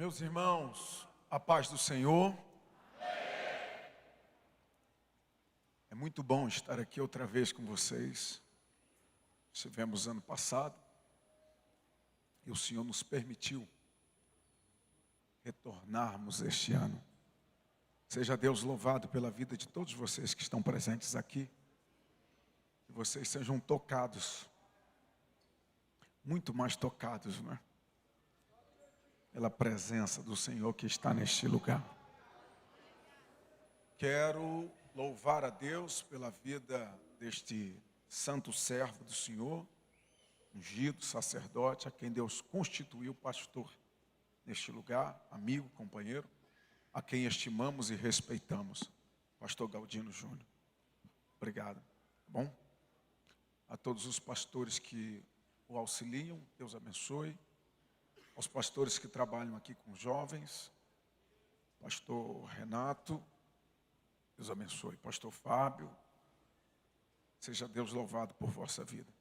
Meus irmãos, a paz do Senhor. É muito bom estar aqui outra vez com vocês. Estivemos ano passado e o Senhor nos permitiu retornarmos este ano. Seja Deus louvado pela vida de todos vocês que estão presentes aqui. Que vocês sejam tocados, muito mais tocados, não é? Pela presença do Senhor que está neste lugar. Quero louvar a Deus pela vida deste santo servo do Senhor, ungido, sacerdote, a quem Deus constituiu pastor neste lugar, amigo, companheiro, a quem estimamos e respeitamos, pastor Galdino Júnior. Obrigado, tá bom? A todos os pastores que o auxiliam, Deus abençoe. Aos pastores que trabalham aqui com jovens, pastor Renato, Deus abençoe. Pastor Fábio, seja Deus louvado por vossa vida.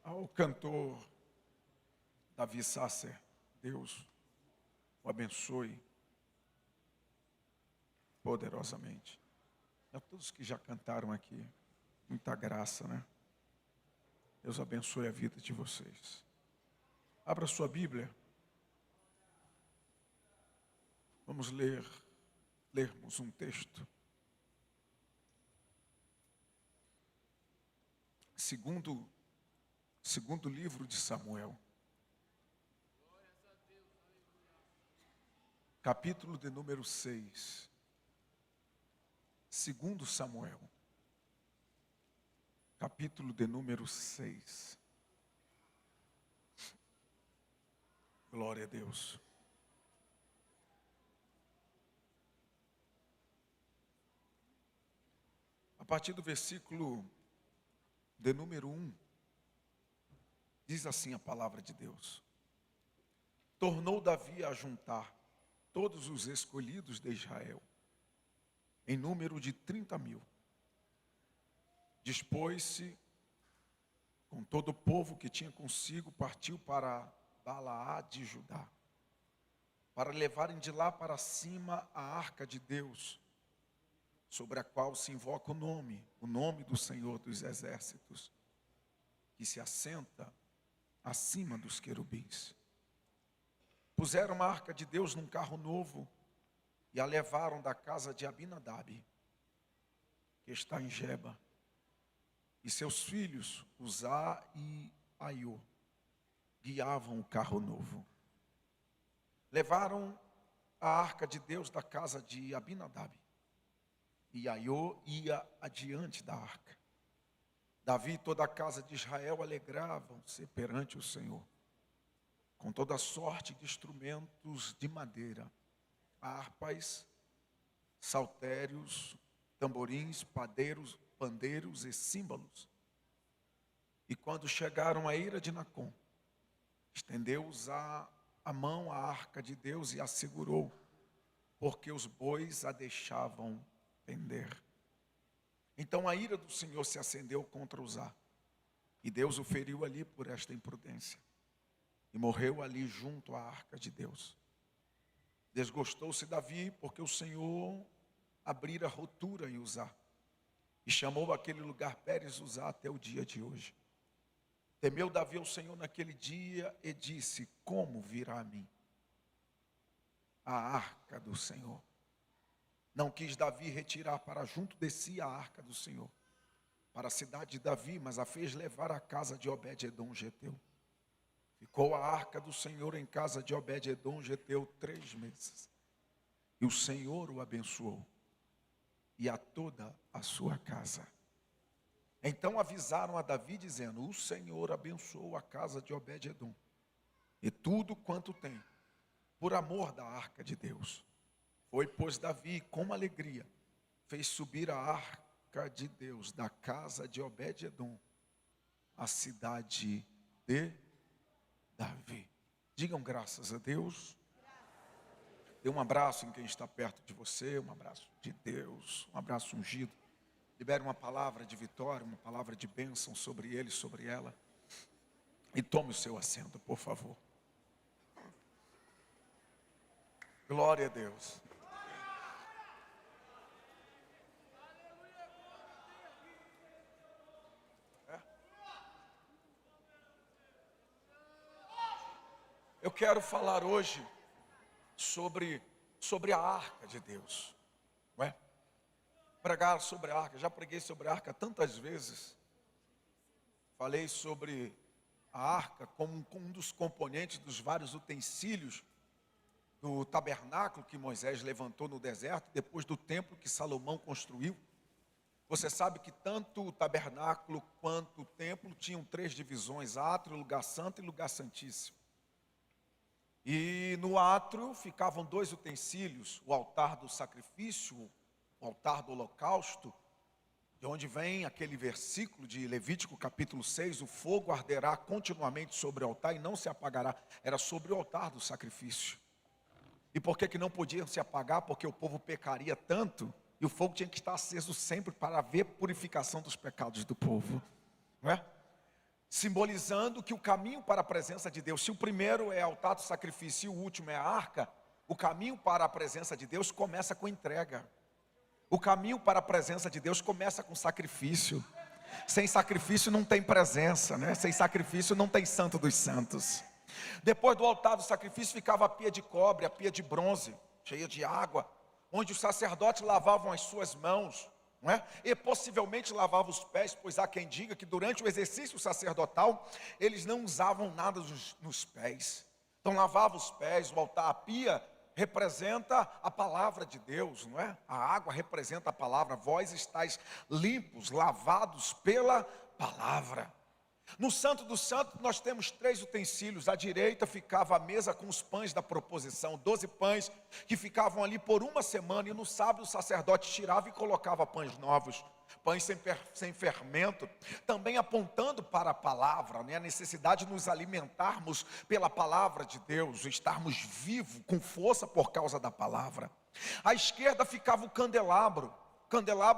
Ao cantor Davi Sasser, Deus o abençoe poderosamente. A todos que já cantaram aqui, muita graça, né? Deus abençoe a vida de vocês. Abra sua Bíblia. Vamos lermos um texto. Segundo livro de Samuel. Capítulo de número 6. Segundo Samuel. Capítulo de número 6. Glória a Deus. A partir do versículo de número 1, diz assim a palavra de Deus. Tornou Davi a juntar todos os escolhidos de Israel, em número de 30.000. Dispôs-se com todo o povo que tinha consigo, partiu para Balaá de Judá, para levarem de lá para cima a arca de Deus, sobre a qual se invoca o nome do Senhor dos Exércitos, que se assenta acima dos querubins. Puseram a arca de Deus num carro novo e a levaram da casa de Abinadab, que está em Geba, e seus filhos, Uzá e Aiô, guiavam o carro novo. Levaram a arca de Deus da casa de Abinadab, e Aiô ia adiante da arca. Davi e toda a casa de Israel alegravam-se perante o Senhor, com toda sorte de instrumentos de madeira, harpas, saltérios, tamborins, pandeiros e símbolos. E quando chegaram à ira de Nacon, estendeu Uzá a mão à arca de Deus e a segurou, porque os bois a deixavam pender. Então a ira do Senhor se acendeu contra Uzá, e Deus o feriu ali por esta imprudência, e morreu ali junto à arca de Deus. Desgostou-se Davi, porque o Senhor abrira rotura em Uzá, e chamou aquele lugar Pérez Uzá até o dia de hoje. Temeu Davi ao Senhor naquele dia e disse: como virá a mim a arca do Senhor? Não quis Davi retirar para junto de si a arca do Senhor, para a cidade de Davi, mas a fez levar à casa de Obed-edom geteu. Ficou a arca do Senhor em casa de Obed-edom geteu 3 meses. E o Senhor o abençoou, e a toda a sua casa. Então avisaram a Davi, dizendo: o Senhor abençoou a casa de Obed-edom, e tudo quanto tem, por amor da arca de Deus. Foi, pois, Davi, com alegria, fez subir a arca de Deus da casa de Obed-edom, a cidade de Davi. Digam graças a Deus. Dê um abraço em quem está perto de você, um abraço de Deus, um abraço ungido. Libere uma palavra de vitória, uma palavra de bênção sobre ele, sobre ela. E tome o seu assento, por favor. Glória a Deus. Eu quero falar hoje sobre a arca de Deus, não é? Pregar sobre a arca, já preguei sobre a arca tantas vezes. Falei sobre a arca como um dos componentes dos vários utensílios do tabernáculo que Moisés levantou no deserto, depois do templo que Salomão construiu. Você sabe que tanto o tabernáculo quanto o templo tinham 3 divisões: átrio, lugar santo e lugar santíssimo. E no átrio ficavam 2 utensílios: o altar do sacrifício, o altar do holocausto, de onde vem aquele versículo de Levítico capítulo 6, o fogo arderá continuamente sobre o altar e não se apagará. Era sobre o altar do sacrifício. E por que não podiam se apagar? Porque o povo pecaria tanto, e o fogo tinha que estar aceso sempre para haver purificação dos pecados do povo, não é? Simbolizando que o caminho para a presença de Deus, se o primeiro é altar do sacrifício e o último é a arca, o caminho para a presença de Deus começa com entrega. O caminho para a presença de Deus começa com sacrifício. Sem sacrifício não tem presença, né? Sem sacrifício não tem santo dos santos. Depois do altar do sacrifício ficava a pia de cobre, a pia de bronze, cheia de água, onde os sacerdotes lavavam as suas mãos, não é? E possivelmente lavavam os pés, pois há quem diga que durante o exercício sacerdotal eles não usavam nada nos pés. Então lavavam os pés, o altar, a pia representa a palavra de Deus, não é? A água representa a palavra. Vós estáis limpos, lavados pela palavra. No Santo dos Santos nós temos 3 utensílios. À direita ficava a mesa com os pães da proposição, 12 pães que ficavam ali por uma semana, e no sábado o sacerdote tirava e colocava pães novos, pães sem fermento, também apontando para a palavra, né? A necessidade de nos alimentarmos pela palavra de Deus, estarmos vivos com força por causa da palavra. À esquerda ficava o candelabro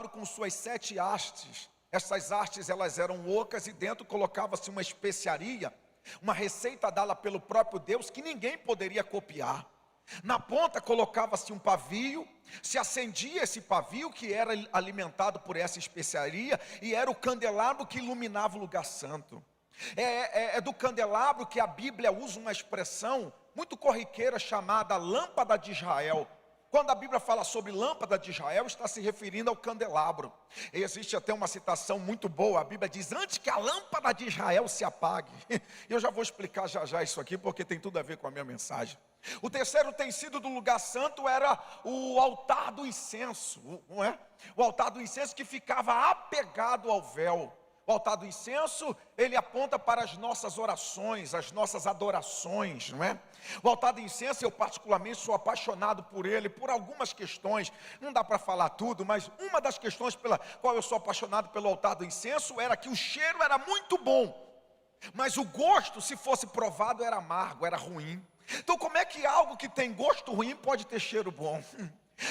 com suas 7 hastes. Essas hastes elas eram ocas, e dentro colocava-se uma especiaria, uma receita dada pelo próprio Deus que ninguém poderia copiar. Na ponta colocava-se um pavio, se acendia esse pavio que era alimentado por essa especiaria, e era o candelabro que iluminava o lugar santo. É do candelabro que a Bíblia usa uma expressão muito corriqueira chamada lâmpada de Israel. Quando a Bíblia fala sobre lâmpada de Israel, está se referindo ao candelabro. E existe até uma citação muito boa. A Bíblia diz: antes que a lâmpada de Israel se apague. Eu já vou explicar já isso aqui, porque tem tudo a ver com a minha mensagem. O terceiro utensílio do lugar santo era o altar do incenso, não é? O altar do incenso que ficava apegado ao véu. O altar do incenso, ele aponta para as nossas orações, as nossas adorações, não é? O altar do incenso, eu particularmente sou apaixonado por ele, por algumas questões. Não dá para falar tudo, mas uma das questões pela qual eu sou apaixonado pelo altar do incenso era que o cheiro era muito bom, mas o gosto, se fosse provado, era amargo, era ruim. Então como é que algo que tem gosto ruim pode ter cheiro bom?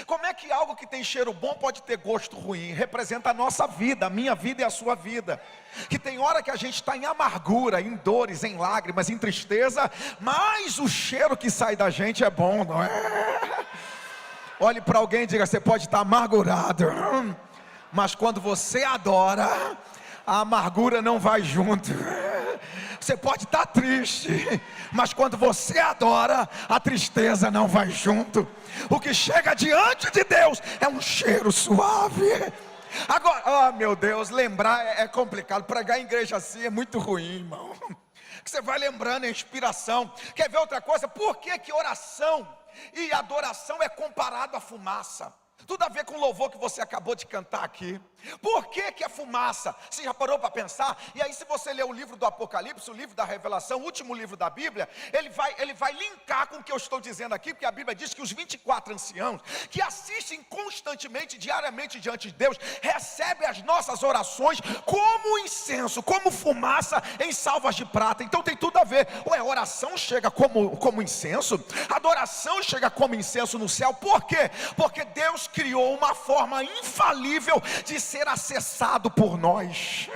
Como é que algo que tem cheiro bom pode ter gosto ruim? Representa a nossa vida, a minha vida e a sua vida. Que tem hora que a gente está em amargura, em dores, em lágrimas, em tristeza, mas o cheiro que sai da gente é bom, não é? Olhe para alguém e diga: você pode estar amargurado, mas quando você adora, a amargura não vai junto. Você pode estar triste, mas quando você adora, a tristeza não vai junto. O que chega diante de Deus é um cheiro suave. Agora, meu Deus, lembrar é complicado. Pregar em igreja assim é muito ruim, irmão. Você vai lembrando, é inspiração. Quer ver outra coisa? Por que oração e adoração é comparado à fumaça? Tudo a ver com o louvor que você acabou de cantar aqui. Por que a fumaça? Você já parou para pensar? E aí, se você ler o livro do Apocalipse, o livro da Revelação, o último livro da Bíblia, ele vai linkar com o que eu estou dizendo aqui, porque a Bíblia diz que os 24 anciãos, que assistem constantemente, diariamente diante de Deus, recebem as nossas orações como incenso, como fumaça em salvas de prata. Então tem tudo a ver. Ué, oração chega como incenso, adoração chega como incenso no céu. Por quê? Porque Deus criou uma forma infalível de ser acessado por nós.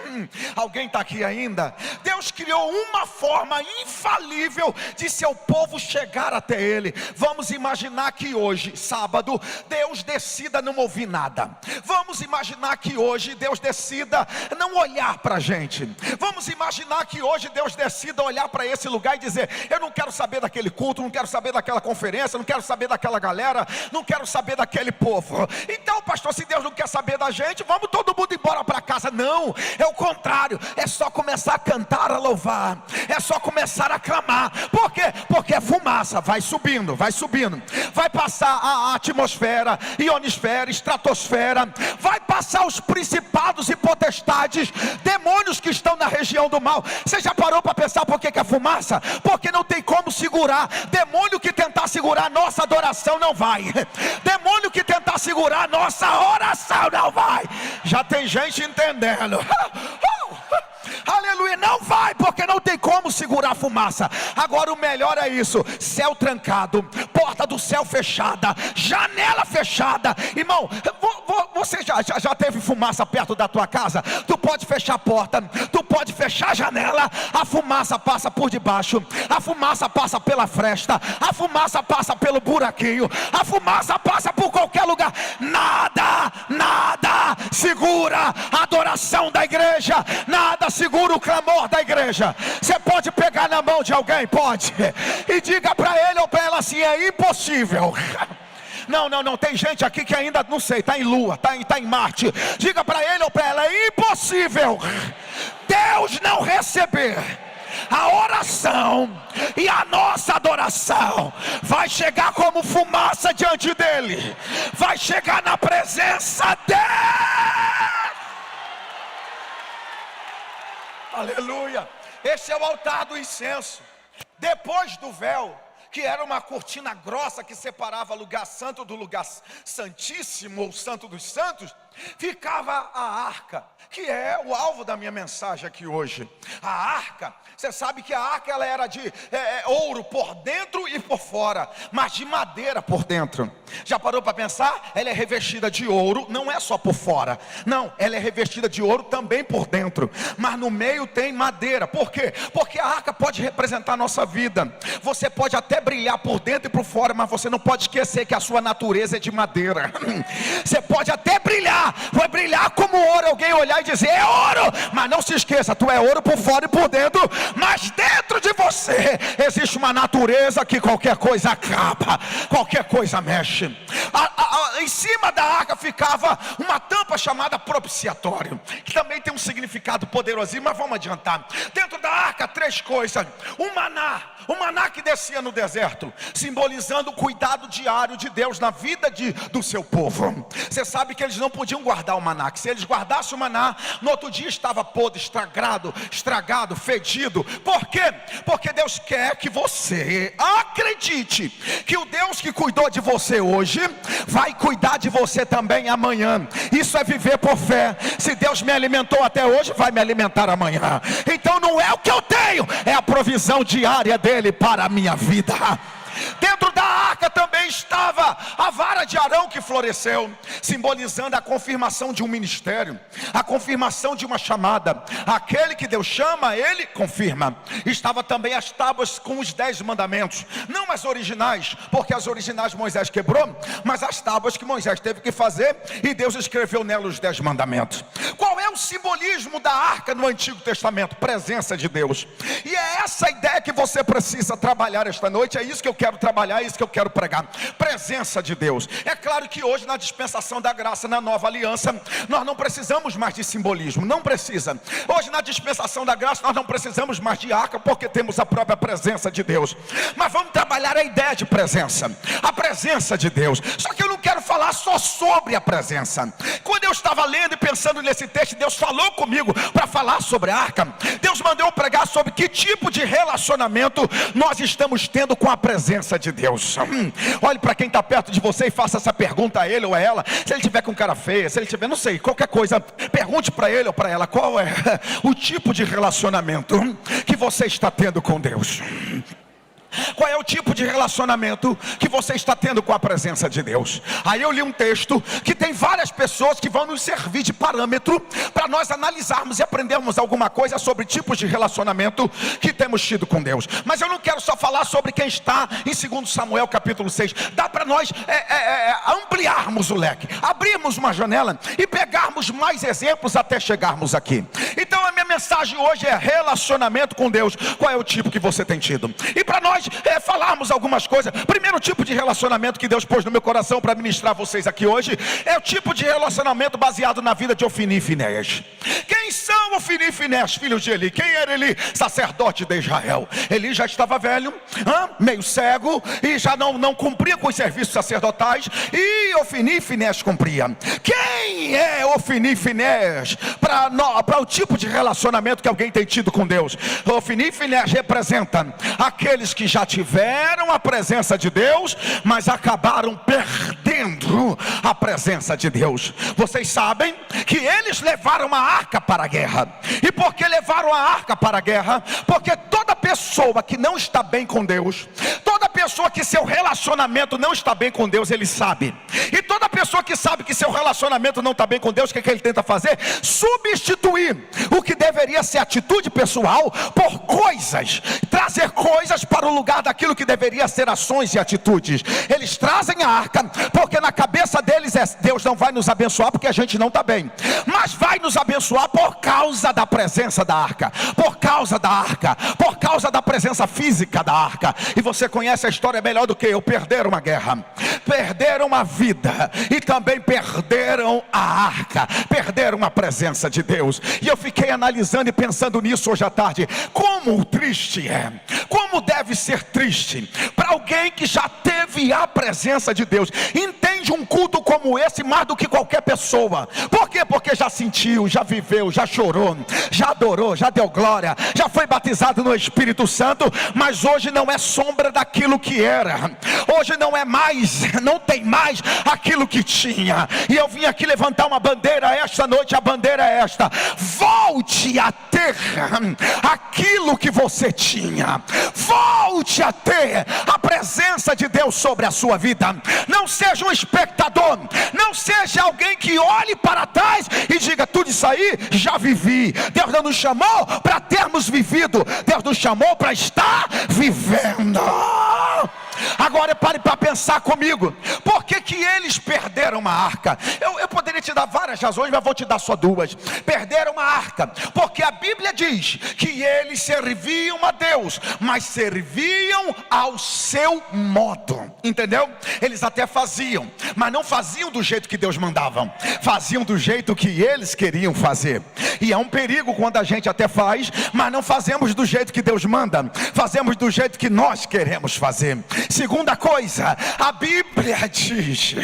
Alguém está aqui ainda? Deus criou uma forma infalível de seu povo chegar até Ele. Vamos imaginar que hoje, sábado, Deus decida não ouvir nada. Vamos imaginar que hoje Deus decida não olhar para a gente. Vamos imaginar que hoje Deus decida olhar para esse lugar e dizer: eu não quero saber daquele culto, não quero saber daquela conferência, não quero saber daquela galera, não quero saber daquele povo. Então, pastor, se Deus não quer saber da gente, vamos todo mundo embora para casa. Não, é o contrário. É só começar a cantar, a louvar, é só começar a clamar. Por quê? Porque a fumaça vai subindo, vai passar a atmosfera, ionosfera, estratosfera, vai passar os principados e potestades, demônios que estão na região do mal. Você já parou para pensar por que é fumaça? Porque não tem como segurar. Demônio que tentar segurar a nossa adoração não vai. Demônio que tentar segurar a nossa oração não vai. Já tem gente entendendo. Aleluia, não vai, porque não tem como segurar a fumaça. Agora o melhor é isso: céu trancado, porta do céu fechada, janela fechada. Irmão, você já teve fumaça perto da tua casa? Tu pode fechar a porta, tu pode fechar a janela, a fumaça passa por debaixo, a fumaça passa pela fresta, a fumaça passa pelo buraquinho, a fumaça passa por qualquer lugar. Nada segura a adoração da igreja, nada segura o clamor da igreja. Você pode pegar na mão de alguém? Pode. E diga para ele ou para ela assim: é impossível. Não, tem gente aqui que ainda não sei, está em Lua, está em Marte. Diga para ele ou para ela: é impossível Deus não receber a oração e a nossa adoração. Vai chegar como fumaça diante dele, vai chegar na presença dele. Aleluia. Esse é o altar do incenso. Depois do véu, que era uma cortina grossa que separava lugar santo do lugar santíssimo, ou santo dos santos, ficava a arca, que é o alvo da minha mensagem aqui hoje. A arca, você sabe que a arca ela era de ouro por dentro e por fora, mas de madeira por dentro. Já parou para pensar? Ela é revestida de ouro, não é só por fora. Não, ela é revestida de ouro também por dentro, mas no meio tem madeira. Por quê? Porque a arca pode representar a nossa vida. Você pode até brilhar por dentro e por fora, mas você não pode esquecer que a sua natureza é de madeira. Você pode até brilhar, vai brilhar como ouro, alguém olhar e dizer: é ouro, mas não se esqueça, tu é ouro por fora e por dentro, mas dentro de você existe uma natureza que qualquer coisa acaba, qualquer coisa mexe. Em cima da arca ficava uma tampa chamada propiciatório, que também tem um significado poderosinho, mas vamos adiantar. Dentro da arca 3 coisas: o maná que descia no deserto, simbolizando o cuidado diário de Deus na vida do seu povo. Você sabe que eles não podiam guardar o maná, que se eles guardassem o maná, no outro dia estava podre, estragado, fedido. Por quê? Porque Deus quer que você acredite que o Deus que cuidou de você hoje vai cuidar de você também amanhã. Isso é viver por fé. Se Deus me alimentou até hoje, vai me alimentar amanhã. Então não é o que eu tenho, é a provisão diária dele para a minha vida. Dentro da arca também estava a vara de Arão que floresceu, simbolizando a confirmação de um ministério, a confirmação de uma chamada. Aquele que Deus chama, ele confirma. Estava também as tábuas com os 10 mandamentos, não as originais, porque as originais Moisés quebrou, mas as tábuas que Moisés teve que fazer, e Deus escreveu nelas os 10 mandamentos. Qual é o simbolismo da arca no Antigo Testamento? Presença de Deus. E é essa ideia que você precisa trabalhar esta noite. É isso que eu quero trabalhar, é isso que eu quero pregar: presença de Deus. É claro que hoje, na dispensação da graça, na nova aliança, nós não precisamos mais de simbolismo, não precisa. Hoje, na dispensação da graça, nós não precisamos mais de arca, porque temos a própria presença de Deus. Mas vamos trabalhar a ideia de presença, a presença de Deus. Só que eu não quero falar só sobre a presença. Quando eu estava lendo e pensando nesse texto, Deus falou comigo para falar sobre a arca. Deus mandou eu pregar sobre que tipo de relacionamento nós estamos tendo com a presença de Deus. Olhe para quem está perto de você e faça essa pergunta a ele ou a ela. Se ele tiver com cara feia, se ele tiver, não sei, qualquer coisa, pergunte para ele ou para ela: qual é o tipo de relacionamento que você está tendo com Deus? Qual é o tipo de relacionamento que você está tendo com a presença de Deus? Aí eu li um texto que tem várias pessoas que vão nos servir de parâmetro para nós analisarmos e aprendermos alguma coisa sobre tipos de relacionamento que temos tido com Deus. Mas eu não quero só falar sobre quem está em 2 Samuel capítulo 6. Dá para nós ampliarmos o leque, abrirmos uma janela e pegarmos mais exemplos até chegarmos aqui. Então a minha mensagem hoje é relacionamento com Deus. Qual é o tipo que você tem tido? E para nós falarmos algumas coisas. Primeiro tipo de relacionamento que Deus pôs no meu coração para ministrar vocês aqui hoje é o tipo de relacionamento baseado na vida de Ofni e Finéias. Quem são Ofni e Finéias, filhos de Eli? Quem era Eli? Sacerdote de Israel. Eli já estava velho, meio cego, e já não cumpria com os serviços sacerdotais, e Ofni e Finéias cumpria. Quem é Ofni e Finéias para o tipo de relacionamento que alguém tem tido com Deus? Ofni e Finéias representam aqueles que já tiveram a presença de Deus, mas acabaram perdendo a presença de Deus. Vocês sabem que eles levaram a arca para a guerra. E por que levaram a arca para a guerra? Porque toda pessoa que não está bem com Deus, toda pessoa que seu relacionamento não está bem com Deus, ele sabe. E toda pessoa que sabe que seu relacionamento não está bem com Deus, o que ele tenta fazer? Substituir o que deveria ser atitude pessoal por coisas, trazer coisas para o lugar daquilo que deveria ser ações e atitudes. Eles trazem a arca porque na cabeça deles Deus não vai nos abençoar porque a gente não está bem, mas vai nos abençoar por causa da presença da arca, por causa da arca, por causa da presença física da arca. E você conhece a história melhor do que eu. Perderam uma guerra, perderam a vida e também perderam a arca, perderam a presença de Deus. E eu fiquei analisando e pensando nisso hoje à tarde. Como triste é, como deve ser triste para alguém que já teve a presença de Deus, entende um culto como esse mais do que qualquer pessoa. Por quê? Porque já sentiu, já viveu, já chorou, já adorou, já deu glória, já foi batizado no Espírito Santo, mas hoje não é sombra daquilo que era. Hoje não é mais, não tem mais aquilo que tinha. E eu vim aqui levantar uma bandeira esta noite. A bandeira é esta: volte a ter aquilo que você tinha. Volte a ter a presença de Deus sobre a sua vida. Não seja um espectador, não seja alguém que olhe para trás e diga: tudo isso aí já vivi. Deus não nos chamou para termos vivido, Deus nos chamou para estar vivendo. Agora pare para pensar comigo. Por que eles perderam a arca? Eu poderia te dar várias razões, mas vou te dar só duas. Perderam a arca porque a Bíblia diz que eles serviam a Deus, mas serviam ao seu modo. Entendeu? Eles até faziam, mas não faziam do jeito que Deus mandava, faziam do jeito que eles queriam fazer. E é um perigo quando a gente até faz, mas não fazemos do jeito que Deus manda, fazemos do jeito que nós queremos fazer. Segunda coisa, a Bíblia diz,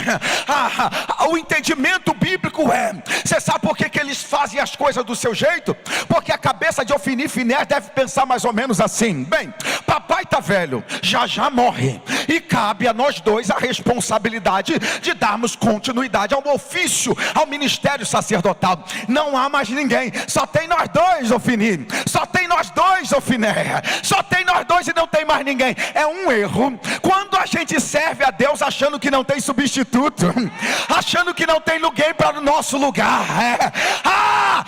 o entendimento bíblico é: você sabe por que eles fazem as coisas do seu jeito? Porque a cabeça de Ofni e Finéias deve pensar mais ou menos assim: bem, papai está velho, já morre, e cabe a nós dois a responsabilidade de darmos continuidade ao ofício, ao ministério sacerdotal. Não há mais ninguém, só tem nós dois, Ofni, só tem nós dois, Finéias, só tem nós dois e não tem mais ninguém. É um erro quando a gente serve a Deus achando que não tem substituto, achando que não tem ninguém para o nosso lugar.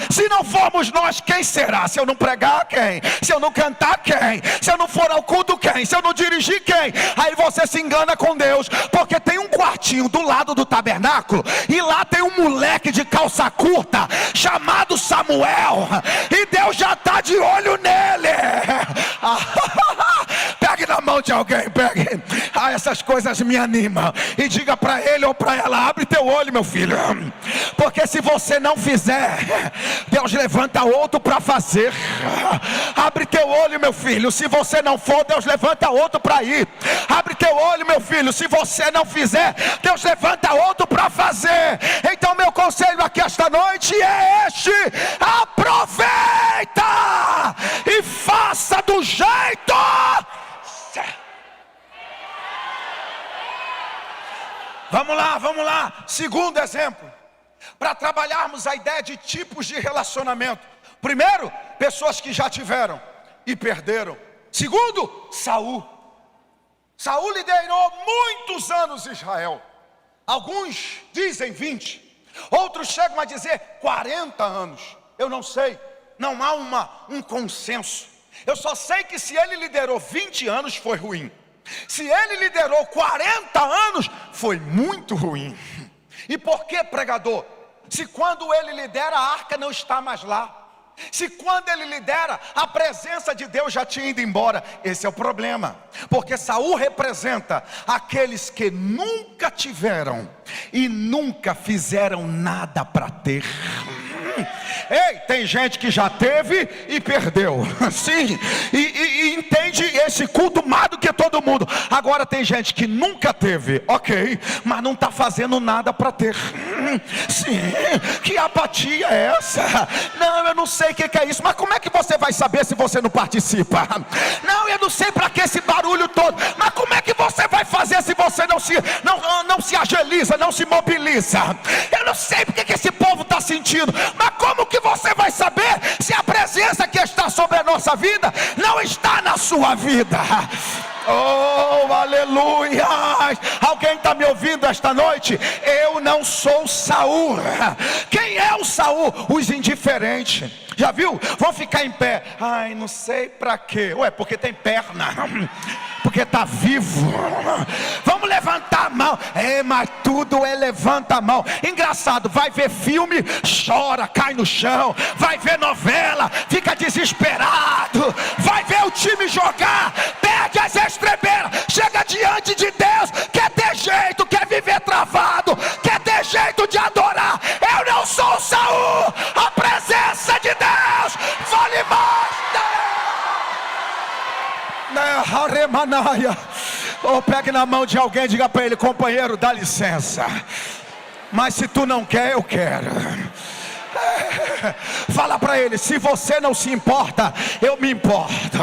Se não formos nós, quem será? Se eu não pregar, quem? Se eu não cantar, quem? Se eu não for ao culto, quem? Se eu não dirigir, quem? Aí você se engana com Deus, porque tem um quartinho do lado do tabernáculo, e lá tem um moleque de calça curta chamado Samuel, e Deus já está de olho nele. Pegue na mão de alguém, pegue. Essas coisas me animam. E diga para ele ou para ela: abre teu olho, meu filho, porque se você não fizer, Deus levanta outro para fazer. Abre teu olho, meu filho, se você não for, Deus levanta outro para ir. Abre teu olho, meu filho, se você não fizer, Deus levanta outro para fazer. Então meu conselho aqui esta noite é este: aproveita e faça do jeito certo. Vamos lá. Segundo exemplo, para trabalharmos a ideia de tipos de relacionamento. Primeiro, pessoas que já tiveram e perderam. Segundo, Saul. Saul liderou muitos anos Israel. Alguns dizem 20, outros chegam a dizer 40 anos. Eu não sei, não há um consenso. Eu só sei que se ele liderou 20 anos foi ruim. Se ele liderou 40 anos foi muito ruim. E por que, pregador? Se quando ele lidera a arca não está mais lá, se quando ele lidera a presença de Deus já tinha ido embora. Esse é o problema, porque Saul representa aqueles que nunca tiveram e nunca fizeram nada para ter. Ei, tem gente que já teve e perdeu, sim, e entende esse culto mais do que todo mundo. Agora tem gente que nunca teve, ok, mas não está fazendo nada para ter. Sim, que apatia é essa? Não, eu não sei o que é isso. Mas como é que você vai saber se você não participa? Não, eu não sei para que esse barulho todo. Mas como é que você vai fazer se você não se agiliza, não se mobiliza? Eu não sei porque que esse povo está sentindo. Mas como que você vai saber se a presença que está sobre a nossa vida não está na sua vida? Oh, aleluia! Alguém está me ouvindo esta noite? Eu não sou Saul. Quem é o Saul? Os indiferentes. Já viu? Vão ficar em pé. Ai, não sei para quê. Ué, porque tem perna. Porque está vivo. Vamos levantar a mão. Mas tudo é levanta a mão. Engraçado, vai ver filme, chora, cai no chão. Vai ver novela, fica desesperado. Vai ver o time jogar, perde as estrebeiras. Chega diante de Deus, quer ter jeito, quer viver travado, quer ter jeito de adorar. Eu não sou Saul. A presença de Deus vale mais. Ou pegue na mão de alguém e diga para ele: companheiro, dá licença, mas se tu não quer, eu quero. Fala para ele: se você não se importa, eu me importo.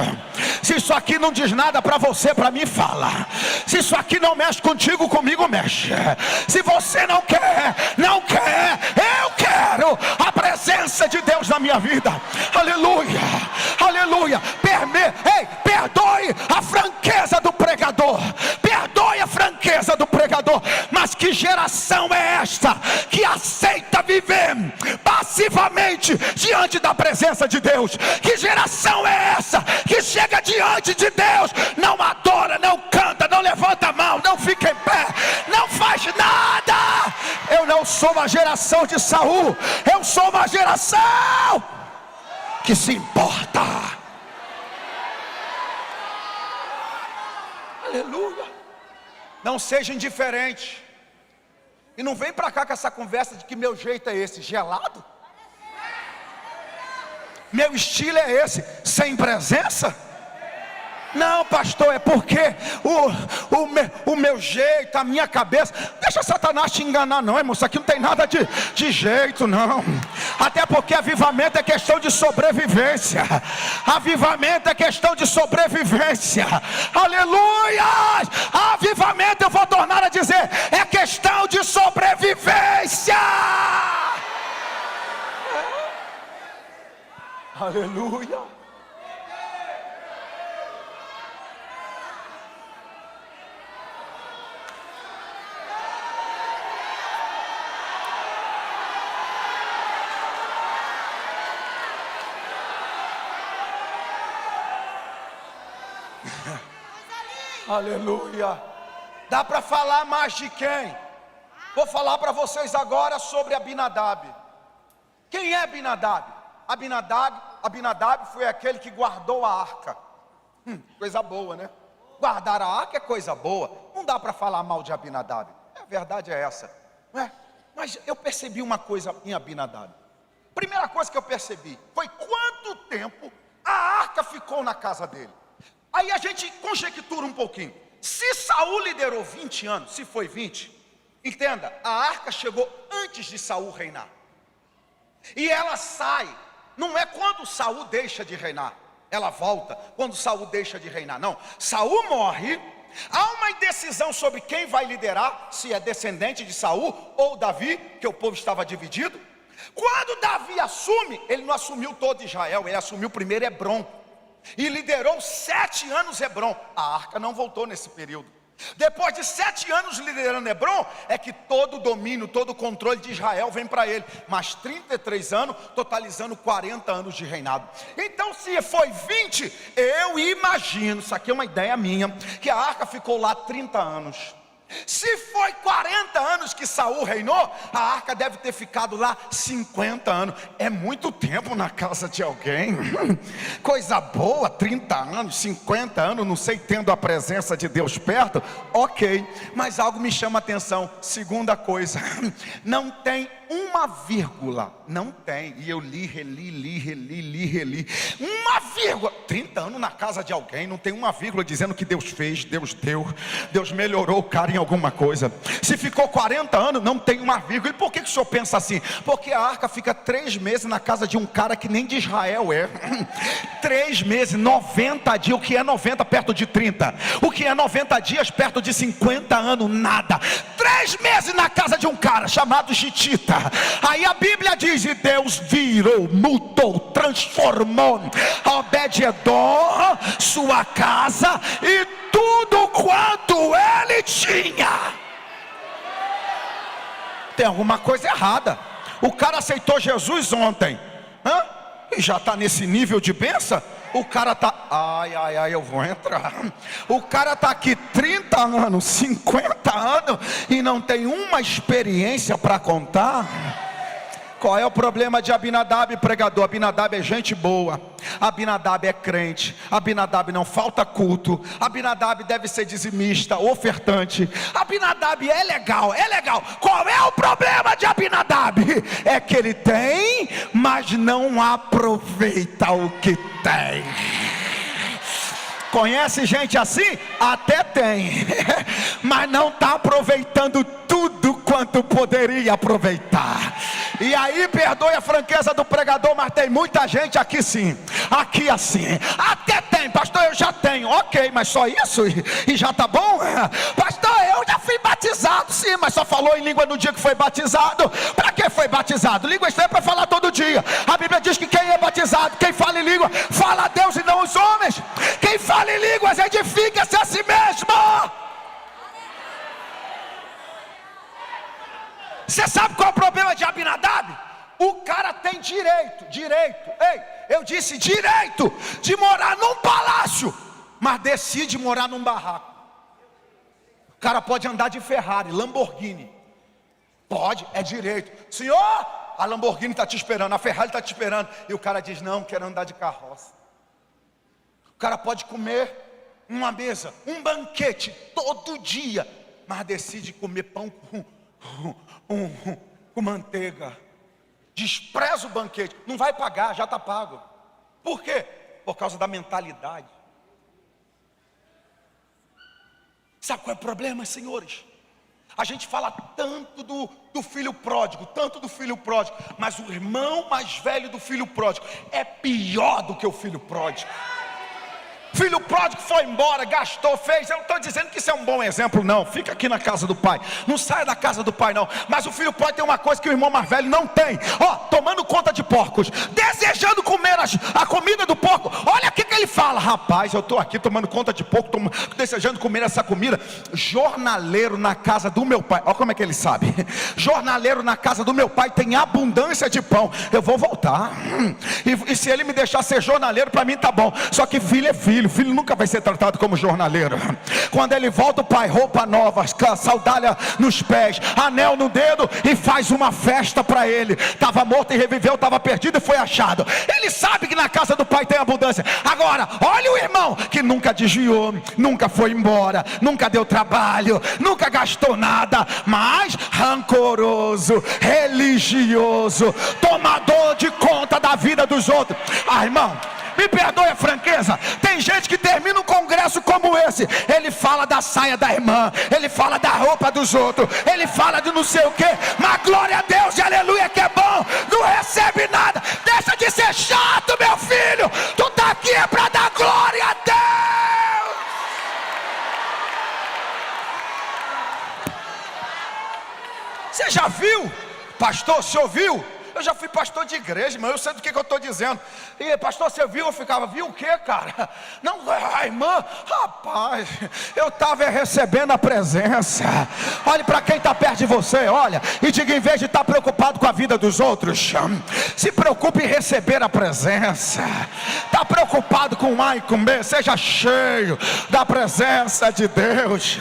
Se isso aqui não diz nada para você, para mim fala. Se isso aqui não mexe contigo, comigo mexe. Se você não quer, eu quero a presença de Deus na minha vida. Aleluia, aleluia. Perdoe a franqueza do pregador. Perdoe a franqueza do pregador. Mas que geração é esta que aceita viver passivamente diante da presença de Deus? Que geração é essa que chega diante de Deus, não adora, não canta, não levanta a mão, não fica em pé, não faz nada? Eu não sou uma geração de Saul. Eu sou uma geração que se importa. Aleluia. Não seja indiferente. E não vem pra cá com essa conversa de que meu jeito é esse, gelado. Meu estilo é esse, sem presença. Não, pastor, é porque o meu jeito, a minha cabeça. Deixa Satanás te enganar não, irmão. Isso aqui não tem nada de jeito não. Até porque avivamento é questão de sobrevivência. Avivamento é questão de sobrevivência. Aleluia. Avivamento, eu vou tornar a dizer, é questão de sobrevivência. Aleluia. Aleluia. Dá para falar mais de quem? Vou falar para vocês agora sobre Abinadab. Quem é Abinadab? Abinadab foi aquele que guardou a arca. Coisa boa, né? Guardar a arca é coisa boa. Não dá para falar mal de Abinadab. A verdade é essa, não é? Mas eu percebi uma coisa em Abinadab. Primeira coisa que eu percebi foi quanto tempo a arca ficou na casa dele. Aí a gente conjectura um pouquinho. Se Saul liderou 20 anos, se foi 20, entenda, a arca chegou antes de Saul reinar. E ela sai, não é quando Saul deixa de reinar, ela volta quando Saul deixa de reinar, não. Saul morre, há uma indecisão sobre quem vai liderar, se é descendente de Saul ou Davi, que o povo estava dividido. Quando Davi assume, ele não assumiu todo Israel, ele assumiu primeiro Hebrom. e liderou 7 anos Hebrom. A arca não voltou nesse período. Depois de 7 anos liderando Hebrom, é que todo o domínio, todo o controle de Israel vem para ele. Mas 33 anos, totalizando 40 anos de reinado. Então, se foi 20, eu imagino, isso aqui é uma ideia minha, que a arca ficou lá 30 anos. Se foi 40 anos que Saul reinou, a arca deve ter ficado lá 50 anos. É muito tempo na casa de alguém. Coisa boa, 30 anos, 50 anos, não sei, tendo a presença de Deus perto. Ok, mas algo me chama a atenção. Segunda coisa, não tem uma vírgula. Não tem, e eu reli. Uma vírgula, 30 anos na casa de alguém, não tem uma vírgula dizendo que Deus fez, Deus deu, Deus melhorou o cara em alguma coisa. Se ficou 40 anos, não tem uma vírgula. E por que o senhor pensa assim? Porque a arca fica 3 meses na casa de um cara que nem de Israel é. 3 meses, 90 dias. O que é 90 perto de 30? O que é 90 dias perto de 50 anos? Nada. 3 meses na casa de um cara chamado Gitita. Aí a Bíblia diz: e Deus virou, mudou, transformou Obed-edom, sua casa e tudo quanto ele tinha. Tem alguma coisa errada. O cara aceitou Jesus ontem, e já está nesse nível de bênção. O cara está, eu vou entrar. O cara está aqui 30 anos, 50 anos e não tem uma experiência para contar. Qual é o problema de Abinadab, pregador? Abinadab é gente boa, Abinadab é crente, Abinadab não falta culto, Abinadab deve ser dizimista, ofertante, Abinadab é legal. Qual é o problema de Abinadab? É que ele tem, mas não aproveita o que tem. Conhece gente assim? Até tem, mas não está aproveitando tudo quanto poderia aproveitar. E aí, perdoe a franqueza do pregador, mas tem muita gente aqui sim, aqui assim. Até tem, pastor, eu já tenho. Ok, mas só isso? E já tá bom? Pastor, eu já fui batizado. Sim, mas só falou em língua no dia que foi batizado. Para que foi batizado? Língua estranha é para falar todo dia. A Bíblia diz que quem é batizado, quem fala em língua, fala a Deus e não os homens. Quem fala em línguas edifica-se a si mesmo. Você sabe qual é o problema de Abinadab? O cara tem direito, ei, eu disse direito de morar num palácio, mas decide morar num barraco. O cara pode andar de Ferrari, Lamborghini, pode, é direito. Senhor, a Lamborghini está te esperando, a Ferrari está te esperando, e o cara diz: não, quero andar de carroça. O cara pode comer uma mesa, um banquete todo dia, mas decide comer pão com manteiga. Despreza o banquete, não vai pagar, já está pago. Por quê? Por causa da mentalidade. Sabe qual é o problema, senhores? A gente fala tanto do filho pródigo, mas o irmão mais velho do filho pródigo é pior do que o filho pródigo. Filho pródigo foi embora, gastou, fez. Eu não estou dizendo que isso é um bom exemplo, não. Fica aqui na casa do pai, não saia da casa do pai, não. Mas o filho pródigo tem uma coisa que o irmão mais velho não tem: tomando conta de porcos, desejando comer a comida do porco. Olha o que ele fala: rapaz, eu estou aqui tomando conta de porco, desejando comer essa comida. Jornaleiro na casa do meu pai, olha como é que ele sabe. Jornaleiro na casa do meu pai tem abundância de pão. Eu vou voltar, e se ele me deixar ser jornaleiro, para mim tá bom. Só que filho é filho. Filho nunca vai ser tratado como jornaleiro. Quando ele volta, o pai, roupa nova, sandália nos pés, anel no dedo, e faz uma festa para ele. Estava morto e reviveu, estava perdido e foi achado. Ele sabe que na casa do pai tem abundância. Agora, olha o irmão que nunca desviou, nunca foi embora, nunca deu trabalho, nunca gastou nada, mas rancoroso, religioso, tomador de conta da vida dos outros. Irmão, me perdoe a franqueza, tem gente que termina um congresso como esse, ele fala da saia da irmã, ele fala da roupa dos outros, ele fala de não sei o que, mas glória a Deus e aleluia que é bom, não recebe nada. Deixa de ser chato, meu filho, tu tá aqui é para dar glória a Deus. Você já viu, pastor, você ouviu Eu já fui pastor de igreja, irmão, eu sei do que eu estou dizendo. E pastor, você viu? Eu ficava, viu o que, cara? Não, a irmã, rapaz, eu estava recebendo a presença. Olhe para quem está perto de você, olha, e diga, em vez de estar preocupado com a vida dos outros, se preocupe em receber a presença. Está preocupado com A e com B? Seja cheio da presença de Deus.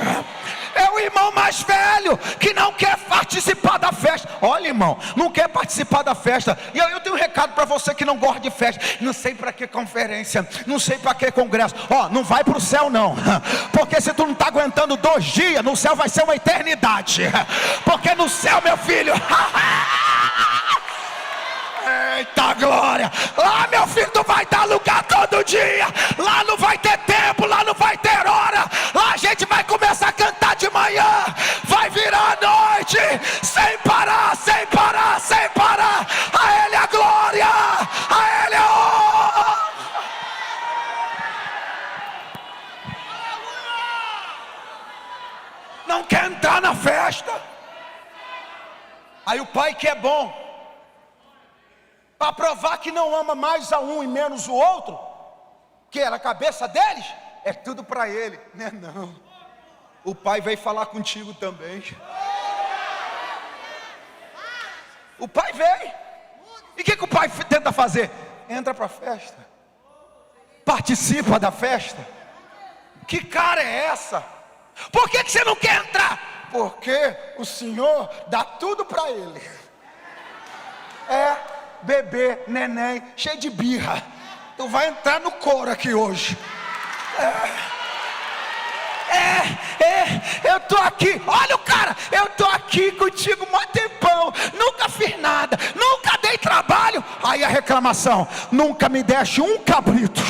É o irmão mais velho que não quer participar da festa. Olha, irmão, não quer participar da festa. E eu tenho um recado para você que não gosta de festa. Não sei para que conferência, não sei para que congresso. Ó, não vai para o céu não, porque se tu não está aguentando 2 dias, no céu vai ser uma eternidade. Porque no céu, meu filho, eita glória, lá, meu filho, tu vai dar lugar todo dia. Lá não vai ter tempo, lá não vai ter hora. Lá a gente vai começar a cantar de manhã, vai virar a noite, sem parar, sem parar, sem parar. A Ele a glória, a Ele a honra. Não quer entrar na festa. Aí o pai que é bom, para provar que não ama mais a um e menos o outro, que era a cabeça deles, é tudo para ele, né? Não, o pai veio falar contigo também. O pai veio. E o que o pai tenta fazer? Entra para a festa, participa da festa. Que cara é essa? Por que você não quer entrar? Porque o Senhor dá tudo para ele. Bebê, neném, cheio de birra. Tu vai entrar no coro aqui hoje. Eu tô aqui. Olha o cara, eu tô aqui contigo mó tempão. Nunca fiz nada, nunca dei trabalho. Aí a reclamação: nunca me deste um cabrito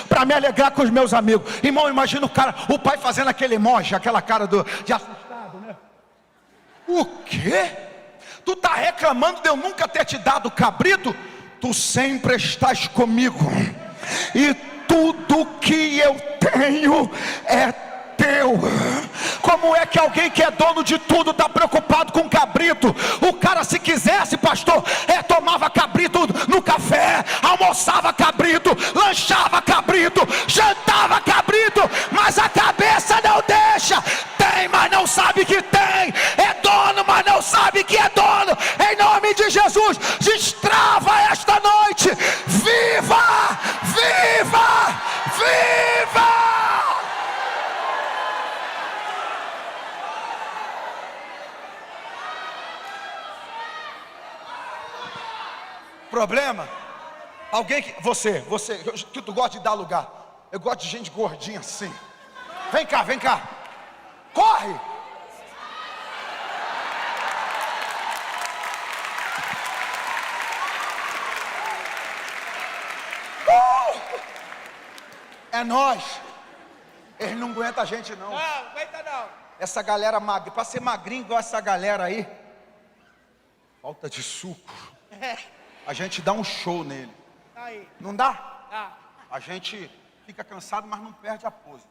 para me alegrar com os meus amigos. Irmão, imagina o cara, o pai fazendo aquele emoji, aquela cara de assustado, né? O quê? Tu está reclamando de eu nunca ter te dado cabrito? Tu sempre estás comigo, e tudo que eu tenho é teu. Como é que alguém que é dono de tudo está preocupado com cabrito? O cara, se quisesse, pastor, tomava cabrito no café, almoçava cabrito, lanchava cabrito, jantava cabrito, mas a cabeça não deixa. Tem, mas não sabe que tem. É dono, mas não sabe que é dono. Em nome de Jesus, destrava esta noite. Viva, viva, viva. Problema? Alguém que você que tu gosta de dar lugar. Eu gosto de gente gordinha assim. Vem cá, vem cá. Corre! É nós. Eles não aguentam a gente não. Não aguenta não. Essa galera magra, para ser magrinho igual essa galera aí, falta de suco. A gente dá um show nele. Aí. Não dá? Dá. A gente fica cansado, mas não perde a pose.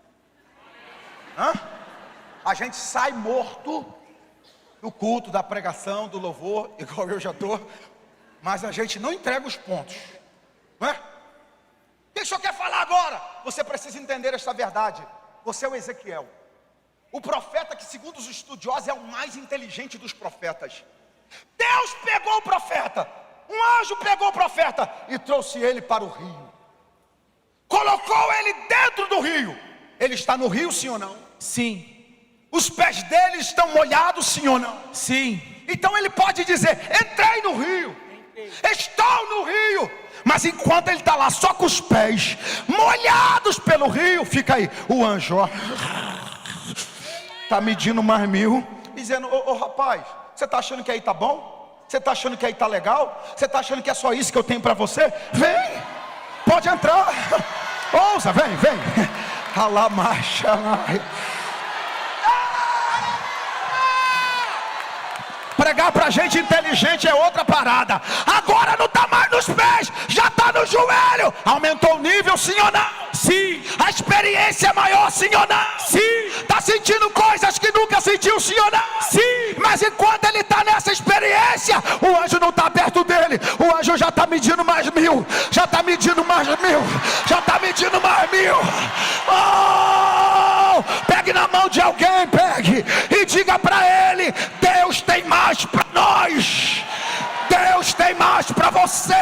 A gente sai morto do culto, da pregação, do louvor, igual eu já estou, mas a gente não entrega os pontos. Não é? O que o senhor quer falar agora? Você precisa entender esta verdade. Você é o Ezequiel, o profeta que, segundo os estudiosos, é o mais inteligente dos profetas. Deus pegou o profeta, um anjo pegou o profeta e trouxe ele para o rio, colocou ele dentro do rio. Ele está no rio, sim ou não? Sim. Os pés dele estão molhados, sim ou não? Sim. Então ele pode dizer: entrei no rio, estou no rio. Mas enquanto ele está lá só com os pés molhados pelo rio, fica aí o anjo, ó, está medindo mais 1000, dizendo: ô rapaz, você está achando que aí está bom? Você está achando que aí está legal? Você está achando que é só isso que eu tenho para você? Vem, pode entrar, ouça, vem, vem. Alamacha. Pregar para gente inteligente é outra parada. Agora não está mais nos pés, já está no joelho. Aumentou o nível, sim ou não? Sim. A experiência é maior, sim ou não? Sim. Está sentindo coisas que nunca sentiu, sim ou não? Sim. Mas enquanto ele está nessa experiência, o anjo não está perto dele. O anjo já está medindo mais 1000. Já está medindo mais 1000. Já está medindo mais 1000. Oh! Pegue na mão de alguém, pegue. E diga para ele: Deus tem mais para nós. Deus tem mais para você.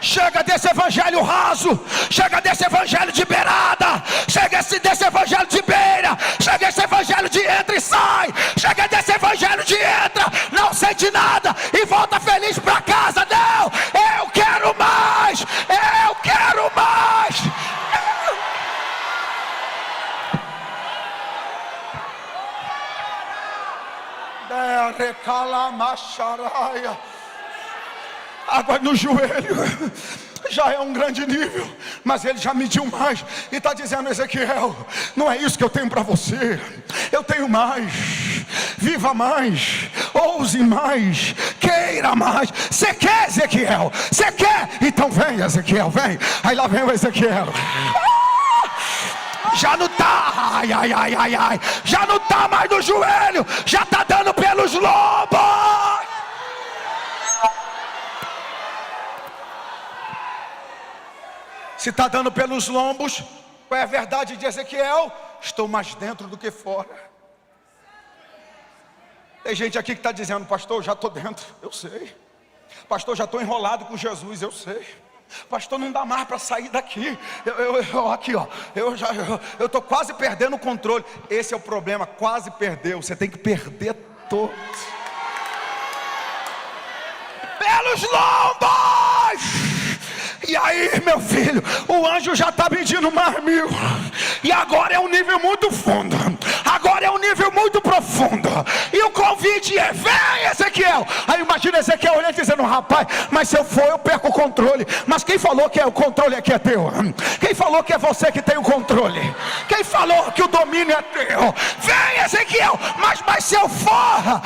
Chega desse evangelho raso, chega desse evangelho de beirada, chega desse evangelho de beira, chega desse evangelho de entra e sai, chega desse evangelho de entra, não sente nada e volta feliz para casa. Não, eu quero mais, eu quero mais. Água no joelho já é um grande nível, mas ele já mediu mais e está dizendo: Ezequiel, não é isso que eu tenho para você. Eu tenho mais. Viva mais, ouse mais, queira mais. Você quer, Ezequiel? Você quer? Então vem, Ezequiel, vem. Aí lá vem o Ezequiel. Já não está, ai, já não está mais no joelho, já está dando pelos lombos. Se está dando pelos lombos, qual é a verdade de Ezequiel? Estou mais dentro do que fora. Tem gente aqui que está dizendo: pastor, já estou dentro. Eu sei. Pastor, já estou enrolado com Jesus. Eu sei. Pastor, não dá mais para sair daqui. Aqui, ó. Eu estou quase perdendo o controle. Esse é o problema, quase perdeu. Você tem que perder todo. Pelos lombos. E aí, meu filho, o anjo já está medindo mais 1000. E agora é um nível muito fundo. Agora é um nível muito profundo. E o convite é: vem, Ezequiel. Aí imagina Ezequiel olhando e dizendo: rapaz, mas se eu for eu perco o controle. Mas quem falou que o controle aqui é teu? Quem falou que é você que tem o controle? Quem falou que o domínio é teu? Vem, Ezequiel. Mas se eu for,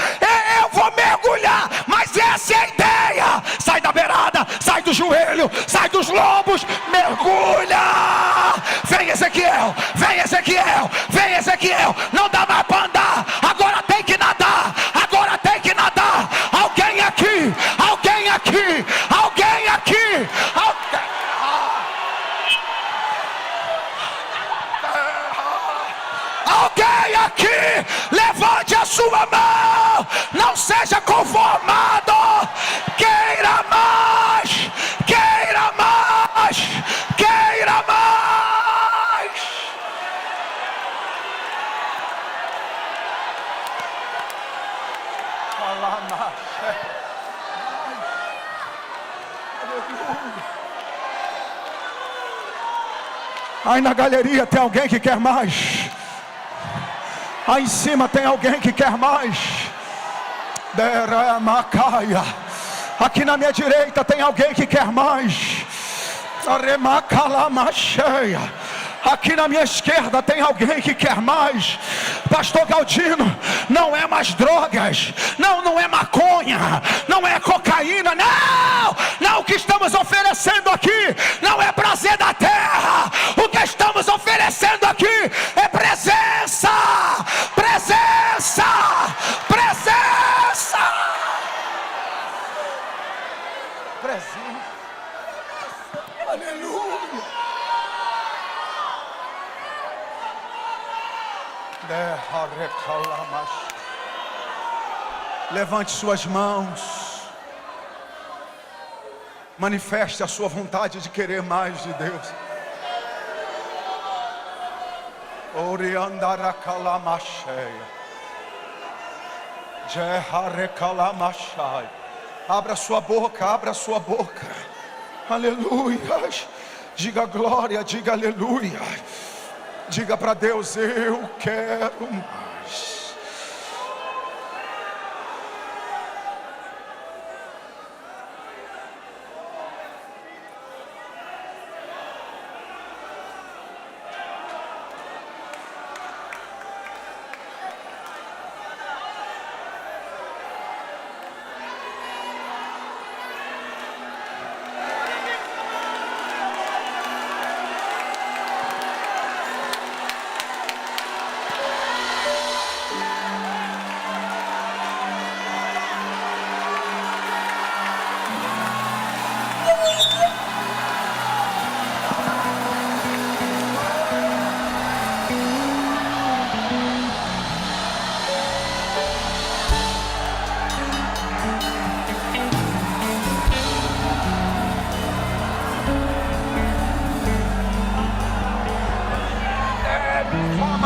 eu vou mergulhar. Mas essa é a ideia. Sai da beirada, sai do joelho, sai dos lombos, mergulha. Vem, Ezequiel, vem, Ezequiel, vem, Ezequiel. Não dá mais para andar, agora tem que nadar, agora tem que nadar. Alguém aqui, alguém aqui, alguém aqui, alguém aqui, levante a sua mão, não seja conformado, queira mais, queira mais, queira mais. Aí na galeria tem alguém que quer mais. Aí em cima tem alguém que quer mais. Deramacaia. Aqui na minha direita tem alguém que quer mais. Aremacalamacheia. Aqui na minha esquerda tem alguém que quer mais. Pastor Galdino, não é mais drogas, não é maconha, não é cocaína, não, o que estamos oferecendo aqui não é prazer da terra. O que estamos oferecendo aqui é presença, presença, presença, presença. Aleluia. Levante suas mãos, manifeste a sua vontade de querer mais de Deus. Abra sua boca, abra sua boca. Aleluia. Diga glória, diga aleluia. Diga para Deus: eu quero mais.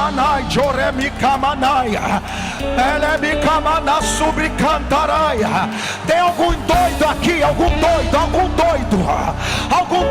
Kamanai, Joremi Kamanaia, Elemi Kamana Subricantaraia. Tem algum doido aqui, algum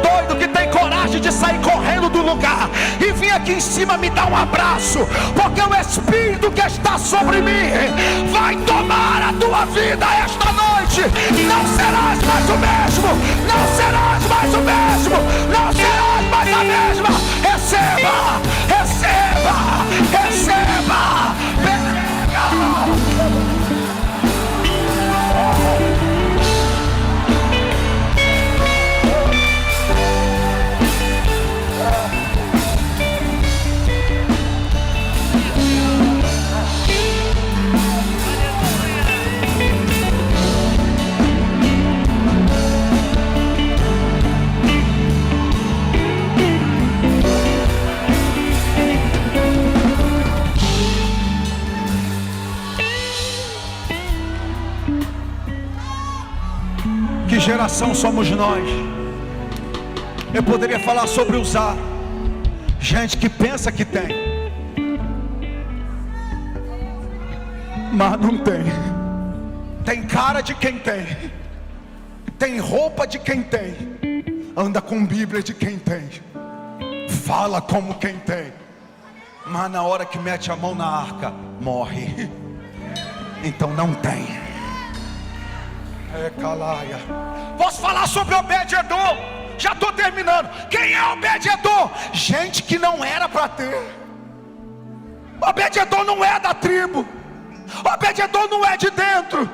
doido que tem coragem de sair correndo do lugar e vir aqui em cima me dar um abraço, porque o Espírito que está sobre mim vai tomar a tua vida esta noite. Não serás mais o mesmo, não serás mais o mesmo, não serás mais a mesma. Receba, receba, receba, pega. Que geração somos nós? Eu poderia falar sobre usar gente que pensa que tem, mas não tem. Tem cara de quem tem roupa de quem tem, anda com Bíblia de quem tem, fala como quem tem, mas na hora que mete a mão na arca, morre. Então não tem. Calaia. Posso falar sobre Obed-edom? Já estou terminando. Quem é Obed-edom? Gente que não era para ter. Obed-edom não é da tribo. Obed-edom não é de dentro.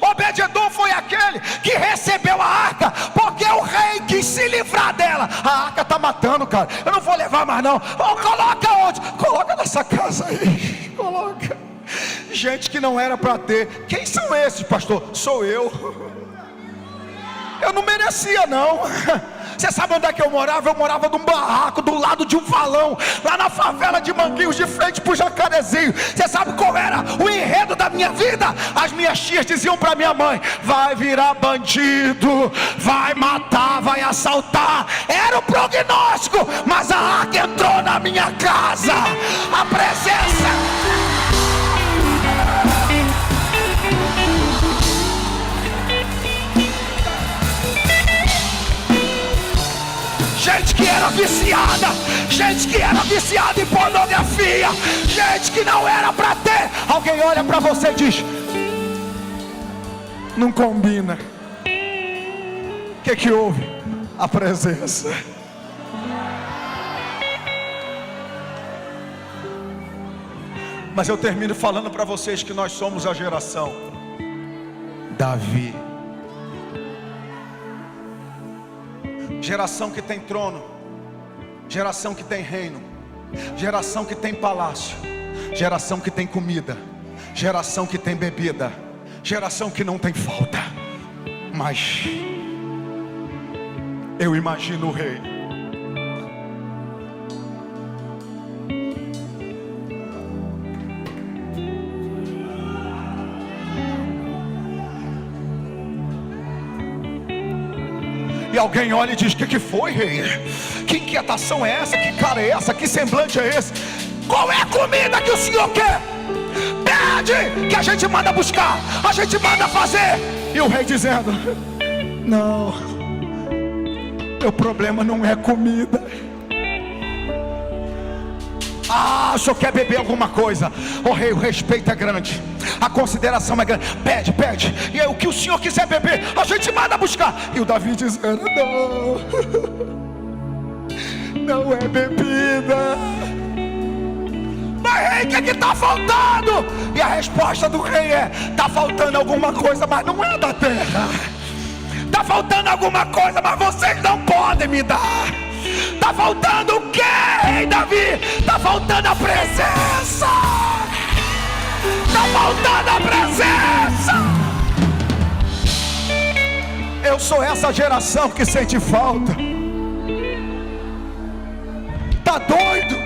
Obed-edom foi aquele que recebeu a arca, porque o rei quis se livrar dela. A arca está matando, cara. Eu não vou levar mais não. Coloca onde? Coloca nessa casa aí. Coloca. Gente que não era para ter. Quem são esses, pastor? Sou eu. Eu não merecia não. Você sabe onde é que eu morava? Eu morava num barraco do lado de um valão, lá na favela de Manguinhos, de frente pro Jacarezinho. Você sabe qual era o enredo da minha vida? As minhas tias diziam para minha mãe: vai virar bandido, vai matar, vai assaltar. Era o prognóstico, mas a arca entrou na minha casa. A presença. Gente que era viciada em pornografia, gente que não era para ter. Alguém olha para você e diz: não combina. O que houve? A presença. Mas eu termino falando para vocês que nós somos a geração Davi. Geração que tem trono, geração que tem reino, geração que tem palácio, geração que tem comida, geração que tem bebida, geração que não tem falta. Mas eu imagino o rei. E alguém olha e diz: que foi, rei? Que inquietação é essa? Que cara é essa? Que semblante é esse? Qual é a comida que o senhor quer? Pede, que a gente manda buscar, a gente manda fazer. E o rei dizendo: não, meu problema não é comida. Ah, o senhor quer beber alguma coisa? Oh rei, o respeito é grande, a consideração é grande. Pede, pede. E aí o que o senhor quiser beber, a gente manda buscar. E o Davi dizendo: não é bebida. Mas rei, o que está faltando? E a resposta do rei é: está faltando alguma coisa, mas não é da terra. Está faltando alguma coisa, mas vocês não podem me dar. Está faltando o quê, rei Davi? Está faltando a presença. Está faltando a presença. Eu sou essa geração que sente falta. Está doido?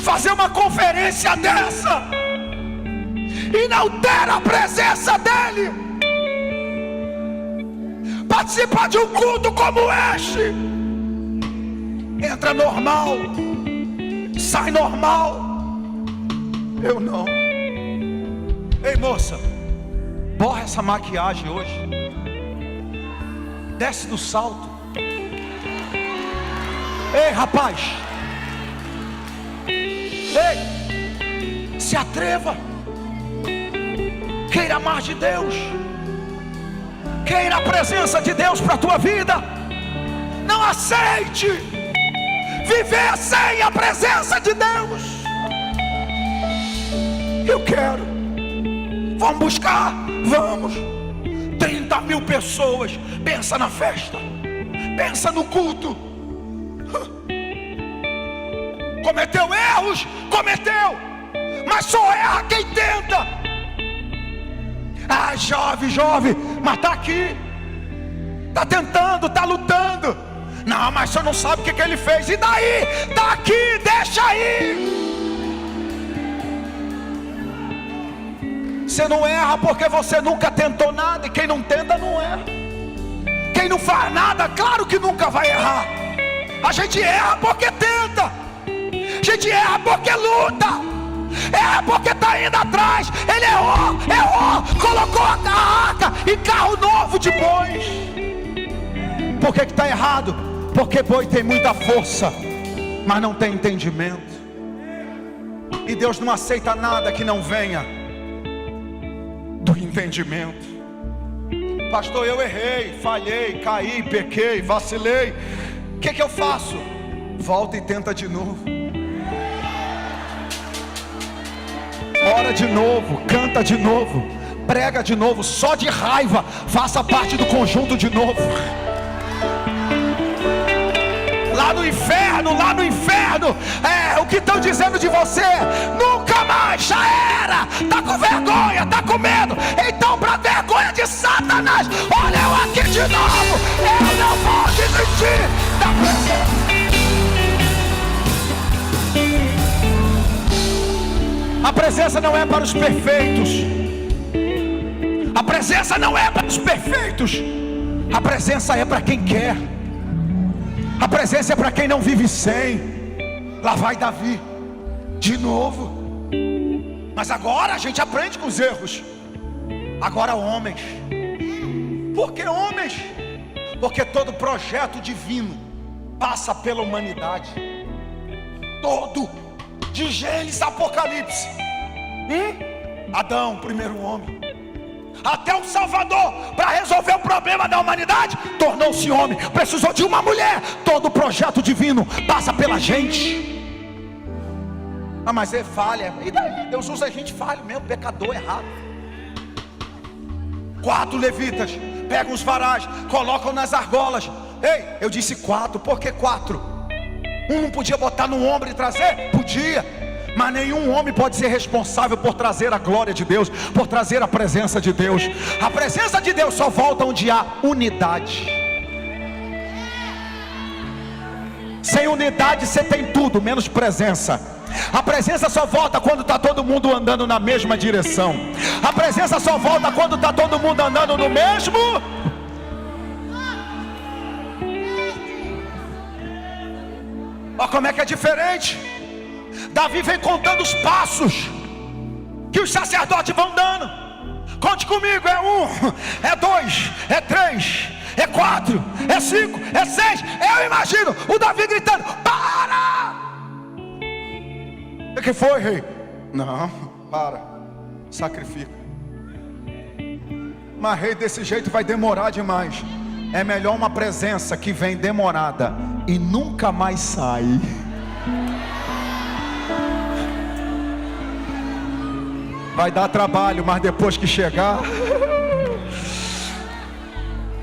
Fazer uma conferência dessa e não ter a presença dele. Participar de um culto como este. Entra normal, sai normal. Eu não. Ei, moça, borra essa maquiagem hoje. Desce do salto. Ei, rapaz. Ei, se atreva. Queira mais de Deus. Queira a presença de Deus para a tua vida. Não aceite viver sem a presença de Deus. Eu quero. Vamos buscar. Vamos. 30 mil pessoas. Pensa na festa. Pensa no culto. Cometeu erros? Cometeu. Mas só erra quem tenta. Ah, jovem, mas está aqui, está tentando, está lutando. Não, mas você não sabe o que ele fez. E daí? Está aqui, deixa aí. Você não erra porque você nunca tentou nada. E quem não tenta não erra. Quem não faz nada, claro que nunca vai errar. A gente erra porque tenta. A gente erra porque luta. É porque está indo atrás. Ele errou, colocou a carraca e carro novo de bois. Por que está errado? Porque boi tem muita força, mas não tem entendimento. E Deus não aceita nada que não venha do entendimento. Pastor, eu errei, falhei, caí, pequei, vacilei. O que eu faço? Volta e tenta de novo. Ora de novo, canta de novo, prega de novo, só de raiva, faça parte do conjunto de novo. Lá no inferno, o que estão dizendo de você? Nunca mais, já era, tá com vergonha, tá com medo. Então, para vergonha de Satanás, olha eu aqui de novo, eu não vou desistir da presença. A presença não é para os perfeitos. A presença não é para os perfeitos. A presença é para quem quer. A presença é para quem não vive sem. Lá vai Davi de novo. Mas agora a gente aprende com os erros. Agora homens. Por que homens? Porque todo projeto divino passa pela humanidade. Todo. De Gênesis a Apocalipse. Adão, primeiro homem. Até o Salvador, para resolver o problema da humanidade, tornou-se homem. Precisou de uma mulher. Todo projeto divino passa pela gente. Ah, mas é falha. E daí? Deus usa a gente falho mesmo, pecador, errado. 4 levitas pegam os varais, colocam nas argolas. Ei, eu disse 4, por que 4? Um não podia botar no ombro e trazer? Podia. Mas nenhum homem pode ser responsável por trazer a glória de Deus, por trazer a presença de Deus. A presença de Deus só volta onde há unidade. Sem unidade você tem tudo, menos presença. A presença só volta quando está todo mundo andando na mesma direção. A presença só volta quando está todo mundo andando no mesmo. Olha como é que é diferente. Davi vem contando os passos que os sacerdotes vão dando. Conte comigo, é 1, é 2, é 3, é 4, é 5, é 6. Eu imagino o Davi gritando: para! O que foi, rei? Não, para, sacrifica. Mas rei, desse jeito vai demorar demais. É melhor uma presença que vem demorada e nunca mais sai. Vai dar trabalho, mas depois que chegar.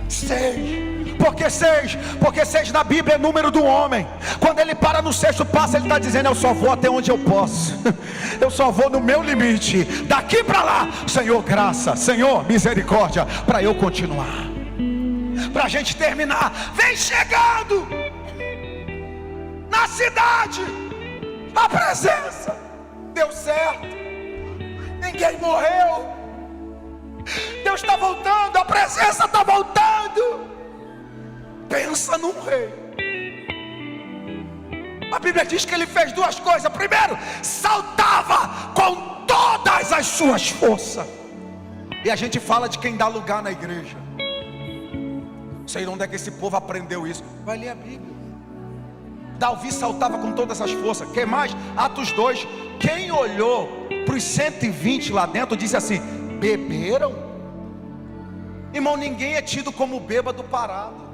6. Por que 6? Porque 6 na Bíblia é número do homem. Quando ele para no 6º passo, ele está dizendo: eu só vou até onde eu posso. Eu só vou no meu limite. Daqui para lá, Senhor, graça, Senhor, misericórdia, para eu continuar. Para a gente terminar. Vem chegando na cidade. A presença deu certo. Ninguém morreu. Deus está voltando. A presença está voltando. Pensa num rei. A Bíblia diz que ele fez duas coisas. Primeiro, saltava com todas as suas forças. E a gente fala de quem dá lugar na igreja. Não sei onde é que esse povo aprendeu isso. Vai ler a Bíblia. Davi saltava com todas as forças. Quem mais? Atos 2. Quem olhou para os 120 lá dentro disse assim: beberam? Irmão, ninguém é tido como bêbado parado.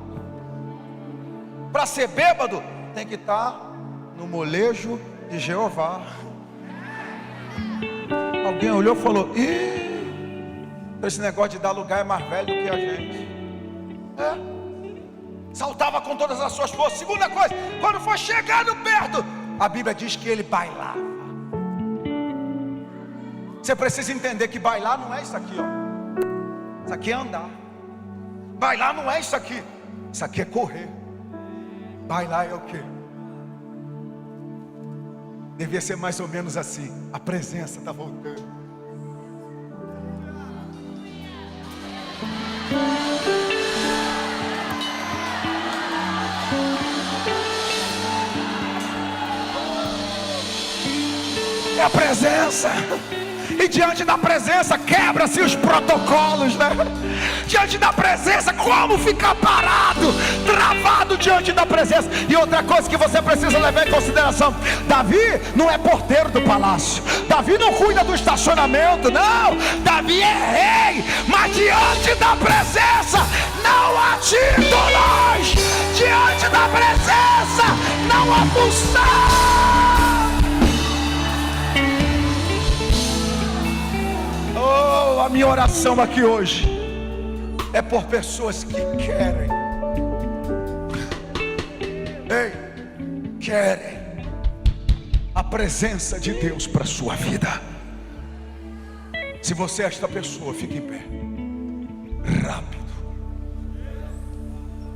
Para ser bêbado, tem que estar no molejo de Jeová. Alguém olhou e falou: esse negócio de dar lugar é mais velho do que a gente. Saltava com todas as suas forças. Segunda coisa, quando for chegando perto, a Bíblia diz que ele bailava. Você precisa entender que bailar não é isso aqui, ó. Isso aqui é andar. Bailar não é isso aqui. Isso aqui é correr. Bailar é o quê? Devia ser mais ou menos assim. A presença está voltando. É a presença. E diante da presença quebra-se os protocolos, né? Diante da presença, como ficar parado, travado diante da presença? E outra coisa que você precisa levar em consideração: Davi não é porteiro do palácio, Davi não cuida do estacionamento, não. Davi é rei, mas diante da presença não há títulos, diante da presença não há função. A minha oração aqui hoje é por pessoas que querem a presença de Deus para a sua vida. Se você é esta pessoa, fique em pé.